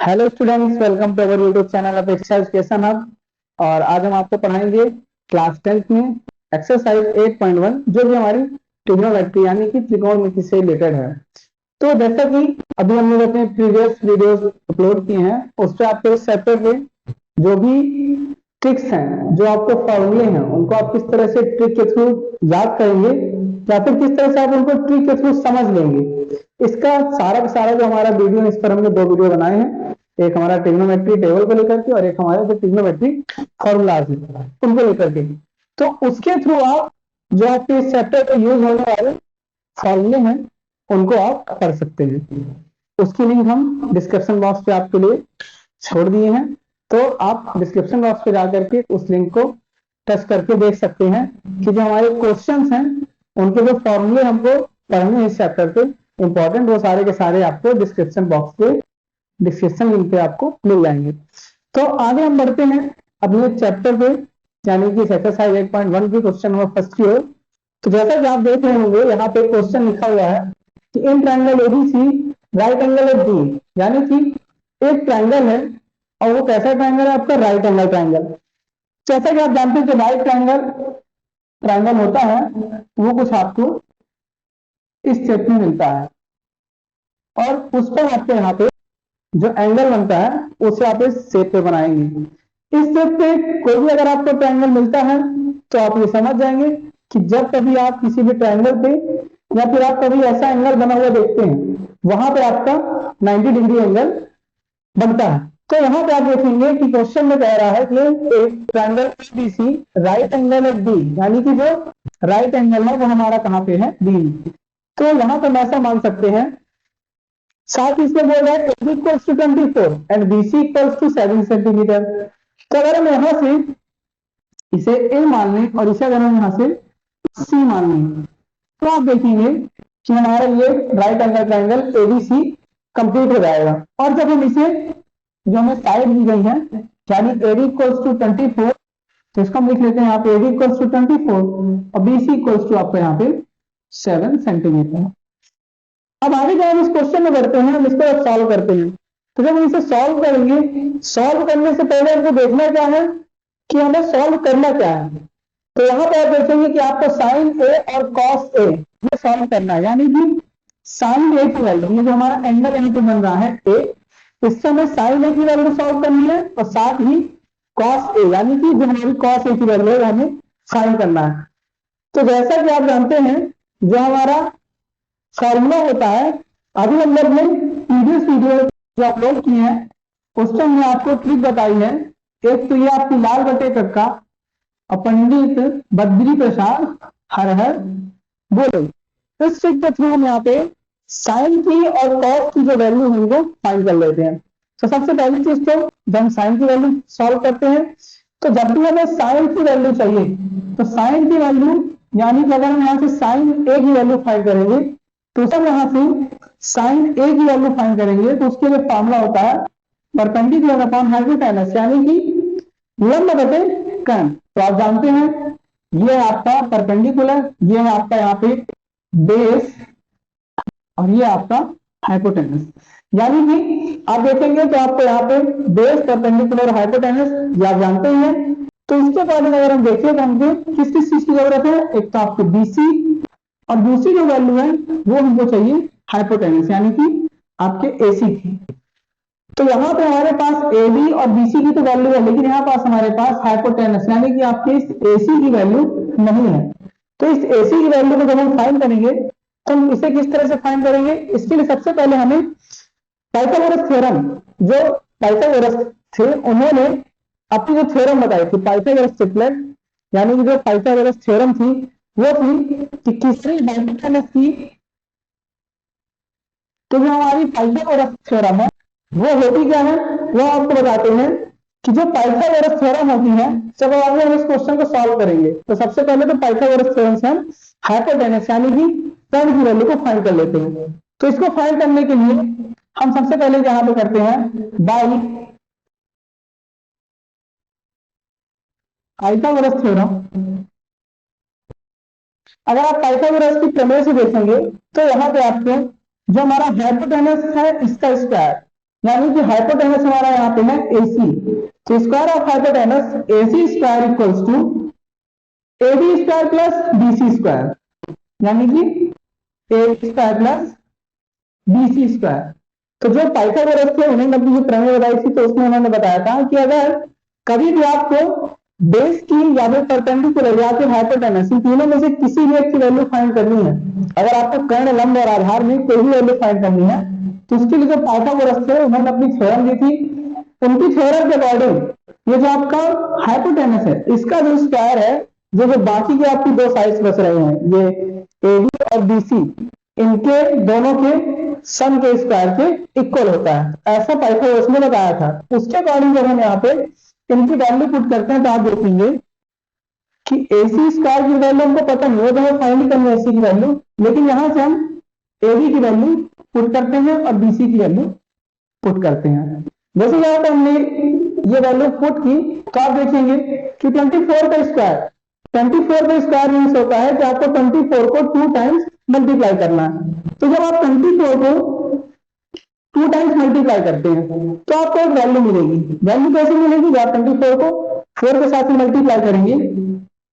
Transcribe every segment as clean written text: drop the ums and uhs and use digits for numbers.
Hello students, welcome to our YouTube channel Apeksha education hub. और आज हम आपको पढ़ाएंगे क्लास 10th में एक्सरसाइज 8.1 जो कि हमारी ट्रिग्नोमेट्री यानी कि त्रिकोणमिति से रिलेटेड है। तो जैसा कि अभी हम लोग अपने प्रीवियस वीडियोस अपलोड किए हैं उस पर आपको इस चैप्टर पे जो भी ट्रिक्स हैं, जो आपको फॉर्मूले हैं, उनको आप किस तरह से ट्रिक के थ्रू याद करेंगे या फिर किस तरह से आप उनको ट्रिक के थ्रू समझ लेंगे, इसका सारा का सारा जो हमारा वीडियो, इस पर हमने 2 वीडियो बनाए हैं। एक हमारा ट्रिग्नोमेट्री टेबल को लेकर के और एक हमारे जो ट्रिग्नोमेट्री फॉर्मूलाज है उनको लेकर के। तो उसके थ्रू आप जो आपके इस चैप्टर पे यूज होने वाले फॉर्मूले हैं उनको आप कर सकते हैं। उसकी लिंक हम डिस्क्रिप्शन बॉक्स पे आपके लिए छोड़ दिए हैं, तो आप डिस्क्रिप्शन बॉक्स पे जाकर के उस लिंक को टच करके देख सकते हैं कि जो हमारे क्वेश्चंस हैं उनके जो फॉर्मूले हमको पढ़ने हैं इस चैप्टर पे इंपॉर्टेंट, वो सारे के सारे आपको डिस्क्रिप्शन बॉक्स पे डिस्क्रिप्शन लिंक पे आपको मिल जाएंगे। तो आगे हम बढ़ते हैं अपने चैप्टर पे, यानी कि एक्सरसाइज 8.1 की क्वेश्चन नंबर फर्स्ट की ओर। तो जैसा कि आप देख रहे होंगे यहाँ पे क्वेश्चन लिखा हुआ है कि in triangle ABC right angle at D, यानी कि एक ट्राइंगल है और वो कैसा ट्राइंगल है? आपका राइट एंगल ट्राइंगल। जैसा कि आप जानते हैं कि राइट ट्राइंगल ट्राइंगल होता है वो कुछ आपको इस शेप में मिलता है और उस पर आपको यहाँ पे जो एंगल बनता है उसे आप इस शेप पे बनाएंगे। इस शेप पे कोई भी अगर आपको ट्रायंगल मिलता है तो आप ये समझ जाएंगे कि जब कभी आप किसी भी ट्रायंगल पे या फिर आप कभी ऐसा एंगल बना हुआ देखते हैं वहां पे आपका 90 डिग्री एंगल बनता है। तो यहाँ पे आप देखेंगे कि क्वेश्चन में कह रहा है कि एक triangle ABC right angle at D, यानी कि जो राइट एंगल है वो हमारा कहाँ पे है? डी। तो यहाँ पे हम ऐसा मान सकते हैं, साथ ही इसमें बोल रहा है AB equals to 24 and BC equals to 7 centimetre. तो अगर हम यहाँ से इसे A मान लें और इसे अगर हम यहाँ से C मान लें तो आप देखेंगे कि हमारा ये right angle triangle ABC complete हो जाएगा। और जब हम इसे जो हमें साइड दी गई है यानी AD इक्वल्स टू 24, तो इसको हम लिख लेते हैं यहाँ पे AD इक्वल्स टू 24 और BC इक्वल्स टू आपको यहाँ पे 7 सेंटीमीटर। अब आगे जब हम इस क्वेश्चन में बढ़ते हैं, हम इसको अब सॉल्व करते हैं। तो जब हम इसे सॉल्व करेंगे, सॉल्व करने से पहले हमको देखना क्या है कि हमें सॉल्व करना क्या है। तो यहाँ पे आप देखेंगे कि आपको साइन ए और कॉस ए ये सॉल्व करना है, यानी कि साइन ए की वैल्यू, ये जो हमारा एंगल यहाँ पे बन रहा है ए, इससे हमें साइन ए की वैल्यू सॉल्व करनी है और साथ ही कॉस ए यानी कि जो हमारी कॉस ए की वैल्यू है हमें फाइंड करना है। तो जैसा कि आप जानते हैं जो हमारा फॉर्मूला होता है, अभी हम लोग ने प्रीवियस वीडियो जो अपलोड किए हैं उस पर हमने आपको ट्रिक बताई है। एक तो ये आपकी लाल बटे कक्का और पंडित बद्री प्रसाद हर हर बोलो। इस ट्रिक के थ्रू हम यहाँ पे साइन की और कॉस की जो वैल्यू है उनको फाइंड कर लेते हैं। तो सबसे पहली चीज तो जब हम साइन की वैल्यू सॉल्व करते हैं तो जब भी हमें साइन की वैल्यू चाहिए तो साइन की वैल्यू यानी कि अगर हम यहाँ से साइन ए की वैल्यू फाइंड करेंगे तो सब यहाँ से साइन ए की वैल्यू फाइंड करेंगे तो उसके लिए फॉर्मूला होता है परपेंडिकुलर अपॉन हाइपोटेनस, यानी कि लंब बटे कर्ण। तो आप जानते हैं ये आपका परपेंडिकुलर, ये है आपका यहाँ पे बेस और ये आपका हाइपोटेनस। यानी कि आप देखेंगे तो आपको यहाँ पे बेस, परपेंडिकुलर और हाइपोटेनस ये आप जानते ही हैं। तो इसके अकॉर्डिंग अगर हम देखें तो हमको किस किस चीज की जरूरत है? एक तो आपको बीसी और दूसरी जो वैल्यू है वो हमको चाहिए हाइपोटेनस यानी कि आपके एसी की। तो यहाँ पे हमारे पास एबी और बीसी की तो वैल्यू है, लेकिन यहाँ पास हमारे पास हाइपोटेनस यानी कि आपके इस एसी की वैल्यू नहीं है। तो इस एसी की वैल्यू को जब हम फाइंड करेंगे तो हम इसे किस तरह से फाइंड करेंगे? इसके लिए सबसे पहले हमें पाइथागोरस थ्योरम, जो पाइथागोरस थे उन्होंने अपनी जो थ्योरम बताई थी पाइथागोरस ट्रिपलेट, यानी कि जो पाइथागोरस थ्योरम थी वो थी कि किसी हाइपोटेनस की, तो जो हमारी पाइथागोरस थ्योरम है वो होती क्या है वो आपको बताते हैं कि जो पाइथागोरस थ्योरम होती है, जब आगे हम इस क्वेश्चन को सॉल्व करेंगे तो सबसे पहले तो पाइथागोरस थ्योरम से हम हाइपोटेनस यानी कि कर्ण की वैल्यू को फाइंड कर लेते हैं। तो इसको फाइंड करने के लिए हम सबसे पहले यहाँ पे करते हैं बाई पाइथागोरस थ्योरम। अगर आप पाइथागोरस की प्रमेय से देखेंगे तो यहाँ पे आपको जो हमारा हाइपोटेनस है इसका स्क्वायर यानी कि हाइपोटेनस हमारा यहाँ पे है AC, तो square of hypotenuse AC square equals to AD square plus BC square, यानी कि AD square plus BC square. तो जो पाइथागोरस थे उन्होंने अपनी जो प्रमेय बताई थी तो उसमें उन्होंने बताया था कि अगर कभी भी आपको बेस की या फिर परपेंडिकुलर या फिर हाइपोटेनस इन तीनों में से किसी भी एक की वैल्यू फाइंड करनी है, अगर आपको कर्ण, लंब और आधार में कोई भी वैल्यू फाइंड करनी है, तो उसके लिए जो पाइथागोरस थे उन्होंने अपनी थ्योरम दी थी। उनकी थ्योरम के अकॉर्डिंग ये जो आपका हाइपोटेनस है इसका जो स्क्वायर है, जो जो बाकी के आपकी दो साइड्स बच रहे हैं, ये एडी और बीसी, इनके दोनों के सम के स्क्वायर के इक्वल होता है, ऐसा पाइथागोरस ने बताया था। उसके अकॉर्डिंग जब हम यहाँ पे इनकी वैल्यू पुट करते हैं तो आप देखेंगे कि AC स्क्वायर की वैल्यू हमको पता नहीं है, तो हमें फाइंड करनी है AC की वैल्यू, लेकिन यहां से हम AD की वैल्यू पुट करते हैं और BC की वैल्यू पुट करते हैं। जैसे यहाँ पे हमने ये वैल्यू पुट की तो आप देखेंगे कि 24 का स्क्वायर मीन्स होता है कि आपको 24 को 2 टाइम्स मल्टीप्लाई करना है। तो जब आप 24 को 2 टाइम्स मल्टीप्लाई करते हैं तो आपको एक वैल्यू मिलेगी। वैल्यू कैसे मिलेगी? जब आप 24 को 4 के साथ मल्टीप्लाई करेंगे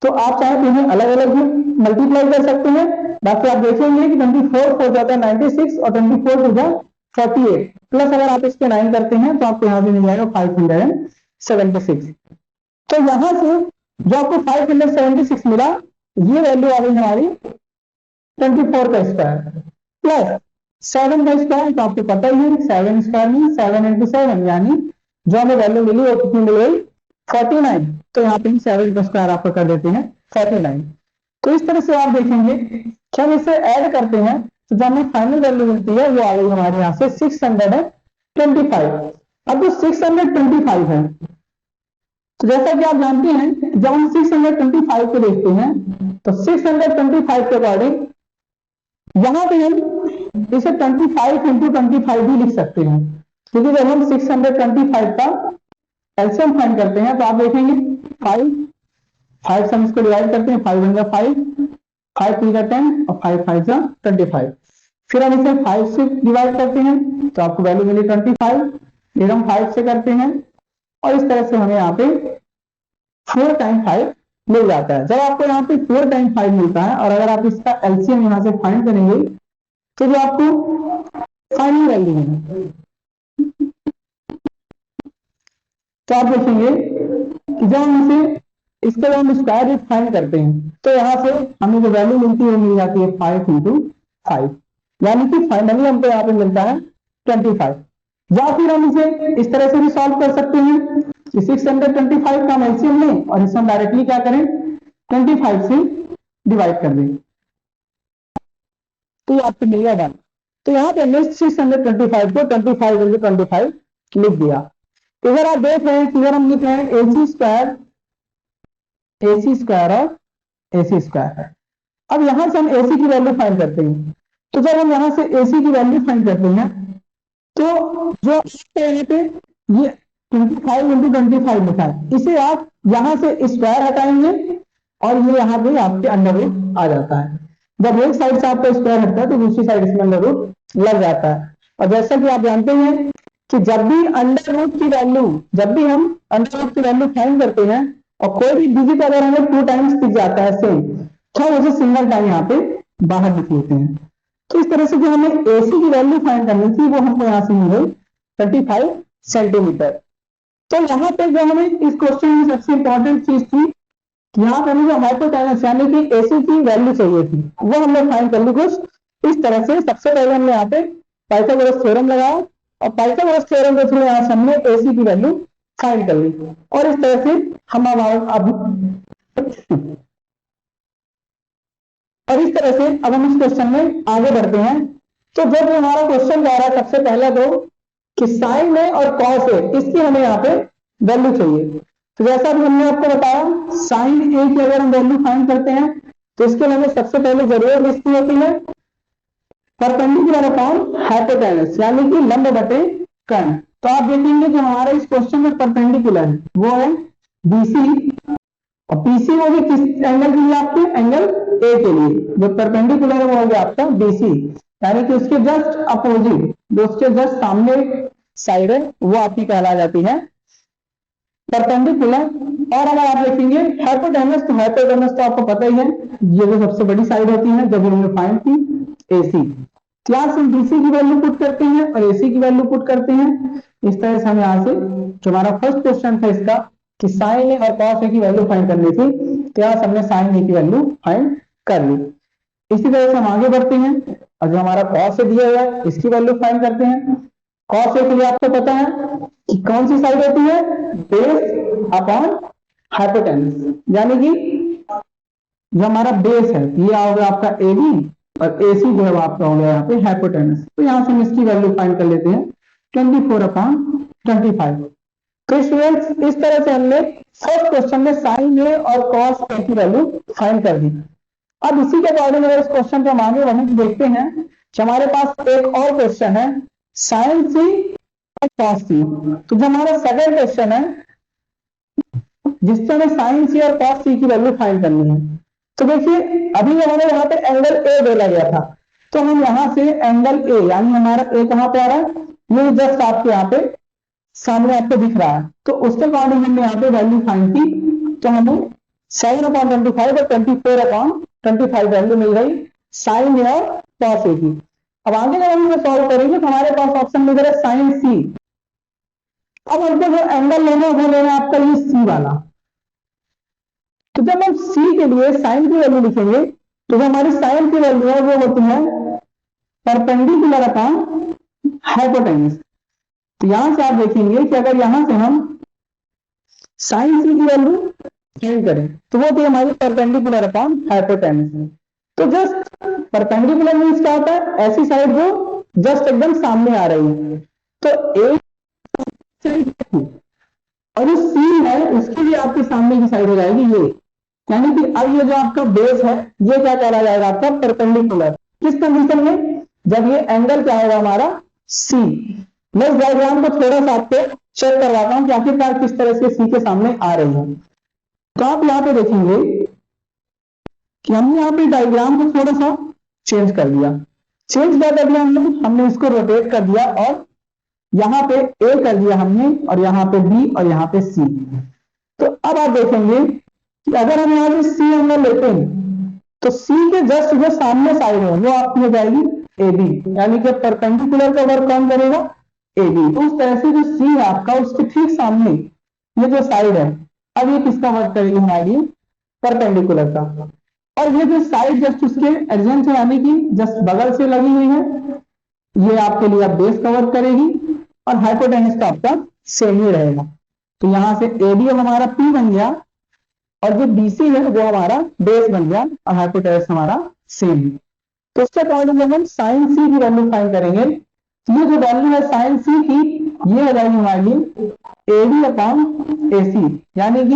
तो आप चाहे तो इन्हें अलग अलग मल्टीप्लाई कर सकते हैं, बाकी आप देखेंगे कि 24 4 जाता है 96 और 24 हो जाए 48, प्लस अगर आप इसके 9 करते हैं तो आपको यहाँ पे मिल जाएगा 576। तो यहां से जो आपको 576 मिला, ये वैल्यू आ गई हमारी 24 का स्क्वायर प्लस 7 का स्क्वायर, तो आपको पता ही है 7 स्क्वायर में 7 इंटू 7, यानी जो हमें वैल्यू मिली वो कितनी मिल गई 49। तो यहाँ पे 7 का स्क्वायर आपको कर देते हैं 49। तो इस तरह से आप देखेंगे कि हम इसे ऐड करते हैं तो जो हमें फाइनल वैल्यू मिलती है वो आ गई हमारे यहाँ से 625। अब जो 625 है, तो जैसा कि आप जानते हैं जब हम 625 को देखते हैं तो 625 के अकॉर्डिंग यहां पे हम इसे 25 इंटू 25 भी लिख सकते हैं, क्योंकि जब हम 625 का एलसीएम फाइंड करते हैं तो आप देखेंगे 5 से हम इसको डिवाइड करते हैं, 5 1 5, 5 3 10 और 5 5 25। फिर हम इसे 5 से डिवाइड करते हैं तो आपको वैल्यू मिली 25, फिर हम 5 से करते हैं और इस तरह से हमें यहाँ पे 4 टाइम 5 मिल जाता है। जब आपको यहाँ पे 4 टाइम 5 मिलता है और अगर आप इसका एलसीएम यहाँ से फाइंड करेंगे तो जो आपको फाइनल वैल्यू है तो आप देखेंगे कि जब हम इसे इसके हम स्क्वायर रूट फाइंड करते हैं तो यहाँ से हमें जो वैल्यू मिलती है वो मिल जाती है 5 इंटू 5, यानी कि फाइनली हमको यहाँ पे मिलता है 25। या फिर हम इसे इस तरह से भी सॉल्व कर सकते हैं कि 625 का हम एलसीएम लें और इसे हम डायरेक्टली क्या करें 25 से डिवाइड कर दें तो आपको मिल जाएगा। तो यहाँ पे हमने 625 को 25 इंटू 25 लिख दिया। इधर आप देख रहे हैं कि इधर हम लिख रहे हैं AC स्क्वायर और AC स्क्वायर। अब यहां से हम AC की वैल्यू फाइंड करते हैं, तो जब हम यहां से AC की वैल्यू फाइंड करते हैं तो जो यहाँ पे ये 25 इंटू 25 लिखा है, इसे आप यहां से स्क्वायर हटाएंगे और ये यहाँ पे आपके अंडर रूट आ जाता है। जब एक साइड से आपका स्क्वायर हटता है तो दूसरी साइड इसमें अंडर रूट लग जाता है। और जैसा कि आप जानते हैं कि जब भी हम अंडर रूट की वैल्यू फाइंड करते हैं और कोई भी डिजिट अगर हमें 2 टाइम्स दिख जाता है सेम, तो हम उसे सिंगल टाइम यहाँ पे बाहर लिख लेते हैं। तो इस तरह से जो हमें AC की वैल्यू फाइंड करनी थी वो हमको यहाँ से मिल गई 35 सेंटीमीटर। तो यहाँ पे जो हमें इस क्वेश्चन में सबसे इंपॉर्टेंट चीज थी, यहाँ पे हमें जो हाइपोटेनस यानी कि AC की वैल्यू चाहिए थी वो हमने फाइंड कर ली कुछ इस तरह से। सबसे पहले हमने यहाँ पे पाइथागोरस थ्योरम लगाया और पाइथागोरस थ्योरम के थ्रू यहाँ से हमने AC की वैल्यू फाइंड कर ली और इस तरह से हम अब हम इस क्वेश्चन में आगे बढ़ते हैं। तो जब हमारा क्वेश्चन जा रहा है सबसे पहला तो कि साइन है और कॉस है, इसकी हमें यहाँ पे वैल्यू चाहिए। तो जैसा भी हमने आपको बताया साइन ए की अगर हम वैल्यू फाइंड करते हैं तो इसके लिए हमें सबसे पहले जरूरत किसकी होती है परपेंडिकुलर अपॉन हाइपोटेनस, यानी कि लंब बटे कर्ण। तो आप देखेंगे जो हमारा इस क्वेश्चन में परपेंडिकुलर है वो है BC और PC वो भी किस एंगल के लिए आपके एंगल A के लिए, जो परपेंडिकुलर है वो हो गया आपका BC, यानी कि उसके जस्ट अपोजिट, जो उसके जस्ट सामने साइड है वो आपकी कहला जाती है परपेंडिकुलर। और अगर आप देखेंगे हाइपोटेनस, तो हाइपोटेनस तो आपको पता ही है, ये जो सबसे बड़ी साइड होती है, जब हमने फाइंड की एसी, क्लास हम डीसी की वैल्यू पुट करते हैं और एसी की वैल्यू पुट करते हैं। इस तरह से हम यहाँ से, जो हमारा फर्स्ट क्वेश्चन था इसका कि साइन ए और कॉस ए की वैल्यू फाइंड करनी थी, क्लास हमने साइन ए की वैल्यू फाइंड कर ली। इसी तरह से हम आगे बढ़ते हैं और जो हमारा कॉस ए दिया हुआ है इसकी वैल्यू फाइंड करते हैं। कॉस ए के लिए आपको पता है कि कौन सी साइड होती है, बेस अपॉन हाइपोटेनस, यानी कि जो हमारा बेस है ये होगा आपका ए बी और ए सी जो है आपका हो गया यहाँ पे हाइपोटेनस। तो यहाँ से हम इसकी वैल्यू फाइंड कर लेते हैं 24/25। तो स्टूडेंट्स इस तरह से हमने फर्स्ट क्वेश्चन में साइन ए और कॉस ए की वैल्यू फाइंड कर दी। अब इसी के अकॉर्डिंग अगर इस क्वेश्चन को हम आगे बढ़े तो देखते हैं कि हमारे पास एक और क्वेश्चन है साइन सी और कॉस सी। तो जो हमारा सेकंड क्वेश्चन है जिससे हमें साइन सी और कॉस सी की वैल्यू फाइंड करनी है, तो देखिए अभी हमें यहाँ पे एंगल ए बोला गया था, तो हम यहाँ से एंगल ए, यानी हमारा ए कहाँ पे आ रहा है, ये जस्ट आपके यहाँ पे सामने आपको दिख रहा है, तो उसके अकॉर्डिंग हमने यहाँ पे वैल्यू फाइंड की, तो हमें 7/25 और 24/25 वैल्यू मिल गई साइन ए और कॉस ए की। अब आगे जब हम सॉल्व करेंगे तो हमारे पास ऑप्शन मिल रहा है साइन सी। अब हमको जो एंगल लेना है वो लेना है आपका ये सी वाला। तो जब हम सी के लिए साइन की वैल्यू लिखेंगे तो जो हमारी साइन की वैल्यू है वो होती है परपेंडिकुलर अपॉन हाइपोटेनस। तो यहां से आप देखेंगे कि अगर यहां से हम साइन सी की वैल्यू फाइंड करें तो वो थी हमारी परपेंडिकुलर अपॉन हाइपोटेनस। तो जस्ट परपेंडिकुलर मींस क्या होता है, ऐसी साइड जो जस्ट एकदम सामने आ रही है। तो एक साइड और जो सी है उसकी भी आपके सामने की साइड हो जाएगी ये, यानी कि अब ये जो आपका बेस है ये क्या कहला जाएगा आपका परपेंडिकुलर। किस कंडीशन में, जब ये एंगल क्या होगा हमारा सी। मैं इस डायग्राम को थोड़ा सा आपको चेक करवाता हूं कि आखिरकार किस तरह से सी के सामने आ रही है। तो आप यहाँ पे देखेंगे कि हमने यहाँ पे डायग्राम को थोड़ा सा चेंज कर दिया। चेंज क्या कर दिया हमने इसको रोटेट कर दिया और यहाँ पे ए कर दिया हमने और यहाँ पे बी और यहाँ पे सी। तो अब आप देखेंगे कि अगर हम यहाँ पे सी एंगल लेते हैं तो सी के जस्ट जो सामने साइड है वो आपकी हो जाएगी ए बी, यानी कि परपेंडिकुलर का वर्क कौन करेगा, ए बी। तो उस तरह से जो सी है आपका उसके ठीक सामने ये जो साइड है, अब ये किसका वर्क करेगी हमारी परपेंडिकुलर का। और ये जो साइड जस्ट उसके एडजेंट है यानी कि जस्ट बगल से लगी हुई है, ये आपके लिए अब बेस कवर करेगी और हाइपोटेनस का आपका सेम ही रहेगा। तो यहां से एडी हमारा पी बन गया और जो बीसी है वो हमारा बेस बन गया और हाइपोटेनस हमारा सेम है। तो उसके अकॉर्डिंग हम साइन सी की वैल्यू फाइंड करेंगे। तो ये जो वैल्यू है साइन सी की ये हो जाएगी हमारी एडी अपॉन एसी, यानी कि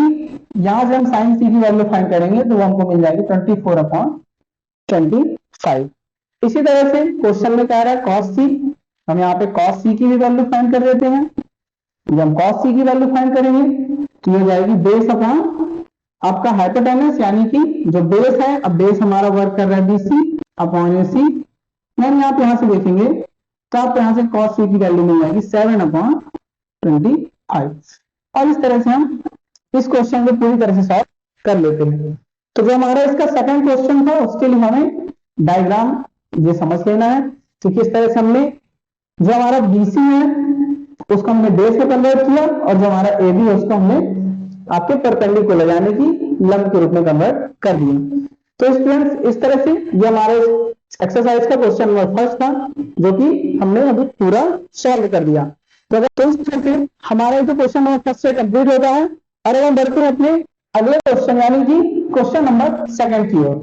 यहां से हम साइन सी की वैल्यू फाइंड करेंगे तो वो हमको मिल जाएगी 24/25। इसी तरह से क्वेश्चन में कह रहा है कॉस सी, हम यहाँ पे कॉस सी की भी वैल्यू फाइंड कर देते हैं। जब हम कॉस सी की वैल्यू फाइंड करेंगे तो ये हो जाएगी बेस अपॉन आपका हाइपोटेनस, यानी कि जो बेस है, अब बेस हमारा वर्क कर रहा है बीसी अपॉन एसी। मैंने आप यहां से देखेंगे तो आपको यहां से कॉस सी की वैल्यू मिल जाएगी 7/25। और इस तरह से हम इस क्वेश्चन को पूरी तरह से सॉल्व कर लेते हैं। तो जो हमारा इसका सेकंड क्वेश्चन था उसके लिए हमें डायग्राम ये समझ लेना है कि किस तरह से हमने जो हमारा बीसी है उसको हमने बेस में कन्वर्ट किया और जो हमारा एबी है उसको हमने आपके परपेंडिकुलर यानी कि लंब के रूप में कन्वर्ट कर दिया। तो स्टूडेंट्स इस तरह से ये हमारे एक्सरसाइज का क्वेश्चन नंबर फर्स्ट था जो कि हमने अभी पूरा सॉल्व कर दिया। तो अगर तो इस तरह से हमारा जो क्वेश्चन नंबर फर्स्ट से कंप्लीट होता है और हम बढ़ते हैं अपने अगले क्वेश्चन यानी कि क्वेश्चन नंबर सेकंड की ओर।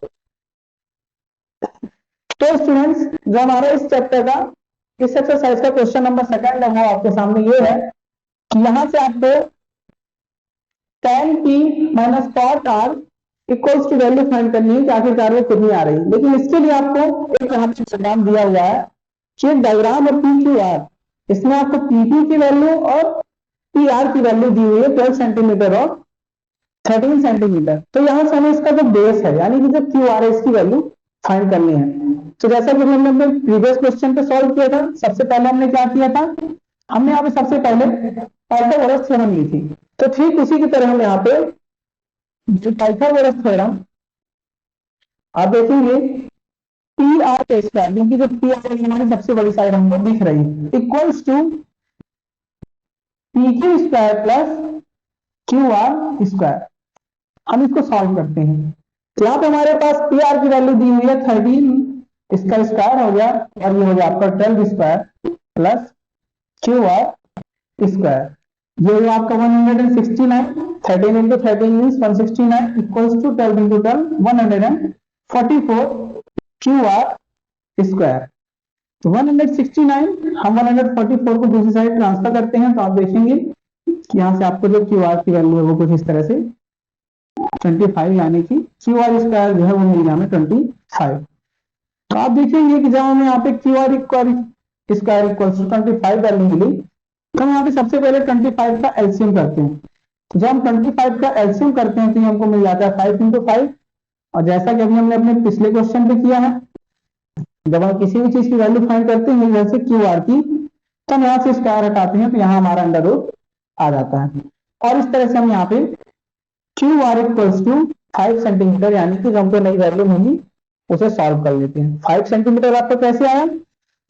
तो स्टूडेंट्स जो हमारा इस चैप्टर का इस एक्सरसाइज का क्वेश्चन नंबर सेकंड है वो आपके सामने ये है कि यहां से आपको tan p minus cot r equals की वैल्यू फाइंड करनी है कि आखिरकार वो कितनी आ रही है। लेकिन इसके लिए आपको एक यहाँ पे डायग्राम दिया हुआ है कि एक डायग्राम और पी क्यू आर, इसमें आपको पीपी की वैल्यू और पी आर की वैल्यू दी हुई है 12 सेंटीमीटर और 13 सेंटीमीटर। तो यहां से हमें इसका जो बेस है यानी कि जो क्यू आर है इसकी वैल्यू फाइंड करनी है। तो जैसा कि हमने प्रीवियस क्वेश्चन पे सॉल्व किया था, सबसे पहले हमने क्या किया था हमने यहाँ पे सबसे पहले पाइथागोरस थ्योरम ली थी, तो ठीक उसी की तरह हम यहाँ पे जो पाइथागोरस थ्योरम आप देखेंगे पी आर के स्क्वायर, क्योंकि जो पी आर हमारी सबसे बड़ी साइड हमको दिख रही है, equals to P Q square plus Q R square. हम इसको सॉल्व करते हैं, तो यहाँ पे हमारे पास पी आर की वैल्यू दी हुई है 13, इसका स्क्वायर हो गया और ये हो गया आपका 12 square plus Q R square, ये हो गया आपका 169, 13 into 13 means 169 equals to 12 into 12 144 Q R square. तो 169 हम 144 को दूसरी साइड ट्रांसफर करते हैं, तो आप देखेंगे कि यहाँ से आपको जो क्यू आर की वैल्यू है वो कुछ इस तरह से 25, यानी कि क्यू आर स्क्वायर जो है वो मिल गया हमें 25। तो आप देखेंगे कि जब हमें यहाँ पे Q R square equal to 25 value मिली, तो हम यहाँ पे सबसे पहले 25 का एलसीएम करते हैं। तो जब हम 25 का एलसीएम करते हैं तो हमको मिल जाता है 5 इंटू 5, और जैसा कि अभी हमने अपने पिछले क्वेश्चन पे किया है, जब हम किसी भी चीज की वैल्यू फाइंड करते हैं जैसे क्यू आर की, तो हम यहाँ से स्क्वायर हटाते हैं तो यहाँ हमारा अंडर रूट आ जाता है, और इस तरह से हम यहाँ पे Q R equals to 5 centimetre, यानी कि जो हमको नई वैल्यू मिली उसे सॉल्व कर लेते हैं। 5 सेंटीमीटर आपको कैसे आया,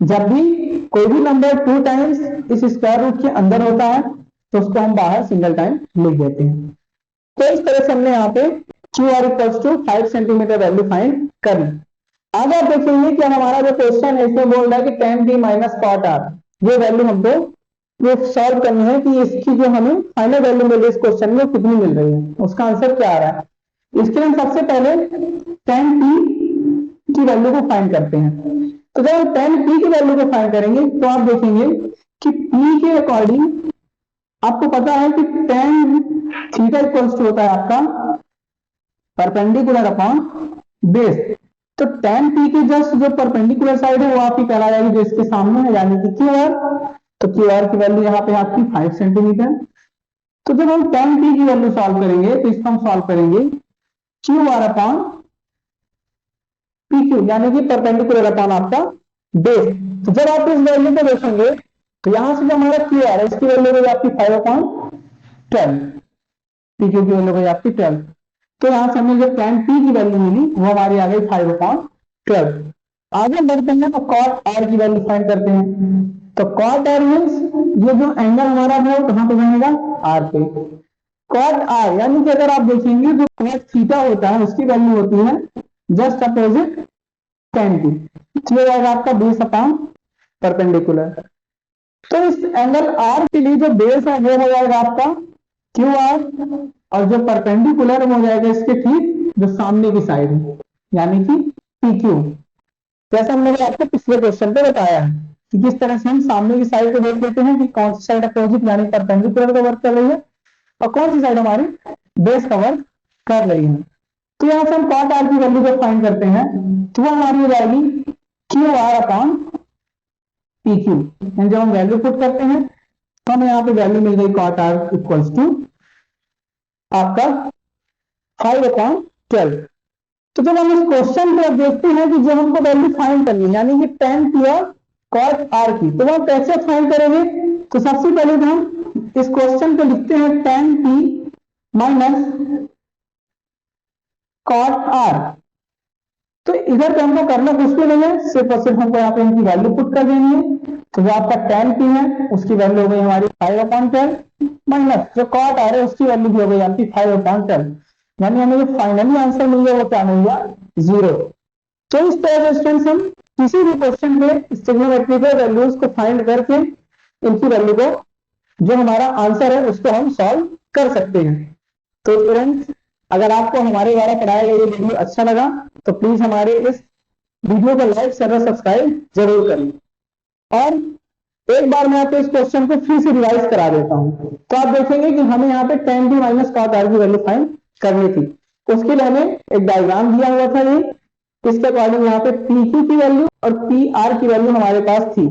जब भी कोई भी नंबर 2 टाइम्स इस स्क्वायर रूट के अंदर होता है तो उसको हम बाहर सिंगल टाइम लिख देते हैं। तो इस तरह से हमने यहाँ पे Q R equals to 5 centimetre value find कर ली। आगे आप देखेंगे कि हमारा जो क्वेश्चन है इसमें बोल रहा है कि tan b minus cot R, ये वैल्यू हमको ये सॉल्व करनी है कि इसकी जो हमें फाइनल वैल्यू मिल रही है इस क्वेश्चन में कितनी मिल रही है, उसका आंसर क्या आ रहा है। इसके लिए हम सबसे पहले tan p की वैल्यू को फाइंड करते हैं। तो जब हम tan p की वैल्यू को फाइंड करेंगे तो आप देखेंगे कि p के अकॉर्डिंग आपको पता है कि tan थीटा इक्वल्स टू होता है आपका परपेंडिकुलर अपॉन बेस। तो tan p की जस्ट जो परपेंडिकुलर साइड है वो आपकी कहला जाएगी जो इसके सामने है, यानी कि क्यू आर। तो क्यू आर की वैल्यू यहाँ पे आपकी 5 सेंटीमीटर। तो जब हम tan p की वैल्यू सॉल्व करेंगे तो इसको हम सॉल्व करेंगे Q R upon P Q, यानी कि परपेंडिकुलर अपॉन आपका बेस। तो जब आप इस वैल्यू को देखेंगे तो यहां से जो हमारा क्यू आर है इसकी वैल्यू होगी आपकी 5 अपॉन 12, पी क्यू की वैल्यू होगी आपकी 12। तो यहां से हमें जो tan p की वैल्यू मिली वो हमारी आ गई 5 अपॉन 12। आगे बढ़ते हैं तो cot r की वैल्यू फाइंड करते हैं। तो cot r मींस ये जो एंगल हमारा है वो कहां पे बनेगा, r पे। cot r यानी कि अगर आप देखेंगे जो cot थीटा होता है उसकी वैल्यू होती है जस्ट अपोजिट tan की, तो ये आएगा आपका बेस अपॉन परपेंडिकुलर। तो इस एंगल r के लिए जो बेस है वो हो जाएगा आपका क्यू आर, और जो परपेंडिकुलर हो जाएगा इसके ठीक जो सामने की साइड है, यानी कि पी क्यू। जैसे हमने आपको पिछले क्वेश्चन पे बताया है कि किस तरह से हम सामने की साइड को देख लेते हैं कि कौन सी साइड अपोजिट यानी परपेंडिकुलर का वर्क कर रही है और कौन सी साइड हमारी बेस का वर्क कर रही है। तो यहाँ से हम cot r की वैल्यू जब फाइंड करते हैं तो वो हमारी हो जाएगी Q R upon P Q. जब हम वैल्यू पुट करते हैं तो हमें यहाँ पे वैल्यू मिल गई cot r इक्वल्स टू आपका 5 अपॉन 12। तो जब हम इस क्वेश्चन पे देखते हैं कि जब हमको वैल्यू फाइंड करनी है यानी कि tan p और cot r की, तो वो कैसे फाइंड करेंगे। तो सबसे पहले तो हम इस क्वेश्चन पे लिखते हैं tan p minus cot r। तो इधर पे हमको करना कुछ भी नहीं है, सिर्फ और सिर्फ हमको यहाँ पे इनकी वैल्यू पुट कर देनी है। तो जो आपका tan p है उसकी वैल्यू हो गई हमारी 5 अपॉन 12 माइनस जो cot r है उसकी वैल्यू भी हो गई आपकी 5 अपॉन 12, यानी हमें जो फाइनली आंसर मिल गया वो क्या मिल गया, 0। तो इस तरह से स्टूडेंट्स हम किसी भी क्वेश्चन में ट्रिग्नोमेट्रिकल वैल्यूज को फाइंड करके इनकी वैल्यू को जो हमारा आंसर है उसको हम सॉल्व कर सकते हैं। तो स्टूडेंट्स अगर आपको हमारे द्वारा पढ़ाया गया ये वीडियो अच्छा लगा तो प्लीज हमारे इस वीडियो को लाइक शेयर और सब्सक्राइब जरूर करें। और एक बार मैं आपको इस क्वेश्चन को फिर से रिवाइज करा देता हूं। तो आप देखेंगे कि हमें यहाँ पे tan b minus cot r की वैल्यू फाइंड करनी थी। उसके लिए हमें एक डायग्राम दिया हुआ था, ये इसके अकॉर्डिंग यहाँ पे पी क्यू की वैल्यू और पी आर की वैल्यू हमारे पास थी।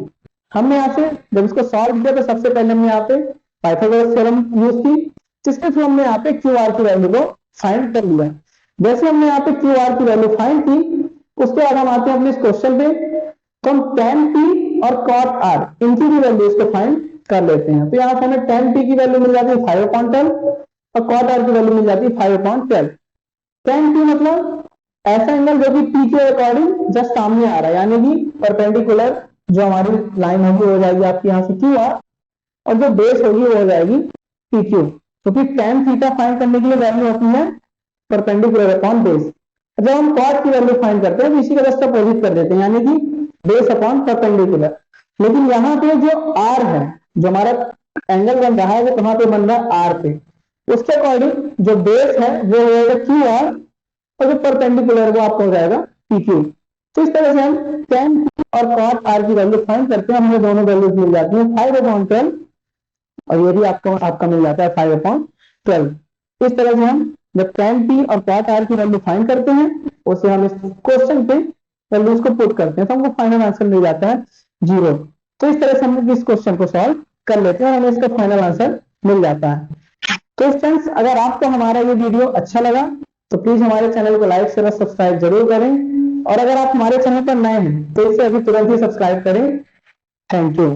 हमने यहाँ से जब इसको सॉल्व किया तो सबसे पहले हमने यहाँ पे पाइथागोरस थ्योरम यूज की, जिसके थ्रू हमने यहाँ पे क्यू आर की वैल्यू को फाइंड कर लिया। जैसे हमने यहाँ पे क्यू आर की वैल्यू फाइंड की उसके बाद हम आते हैं अपने इस क्वेश्चन पे, तो हम tan p और cot r इनकी भी वैल्यूज को फाइंड कर लेते हैं। तो यहाँ से हमें tan p की वैल्यू मिल जाती है 5/12 और cot r की वैल्यू मिल जाती है 5/12। tan p मतलब ऐसा एंगल जो कि p के अकॉर्डिंग जस्ट सामने आ रहा है, यानी कि परपेंडिकुलर जो हमारी लाइन होगी हो जाएगी आपकी यहाँ से क्यू आर, और जो बेस होगी वो हो जाएगी पी क्यू, क्योंकि tan थीटा फाइंड करने के लिए वैल्यू होती है परपेंडिकुलर अपॉन बेस। जब हम cot की वैल्यू फाइंड करते हैं तो इसी का जस्ट अपोजिट कर देते हैं, यानी कि बेस अपॉन परपेंडिकुलर। लेकिन यहाँ पे जो r है, जो हमारा एंगल बन रहा है वो कहाँ पे बन रहा है, r पे। उसके अकॉर्डिंग जो बेस है वो हो जाएगा क्यू आर, और जो परपेंडिकुलर वो आपको हो जाएगा पी क्यू। तो इस तरह से हम tan और cot r की वैल्यू फाइंड करते हैं, हमें दोनों वैल्यूज मिल जाती है 5/12 और ये भी आपको आपका मिल जाता है 5/12। इस तरह से हम जब tan p और cot r की वैल्यू फाइंड करते हैं, उसे हम इस क्वेश्चन पे वैल्यूज को पुट करते हैं, तो हमको फाइनल आंसर मिल जाता है 0। तो इस तरह से हम इस क्वेश्चन को सॉल्व कर लेते हैं और हमें इसका फाइनल आंसर मिल जाता है। तो फ्रेंड्स, अगर आपको हमारा ये वीडियो अच्छा लगा तो प्लीज हमारे चैनल को लाइक शेयर और सब्सक्राइब जरूर करें, और अगर आप हमारे चैनल पर नए हैं तो इसे अभी तुरंत ही सब्सक्राइब करें। Thank you.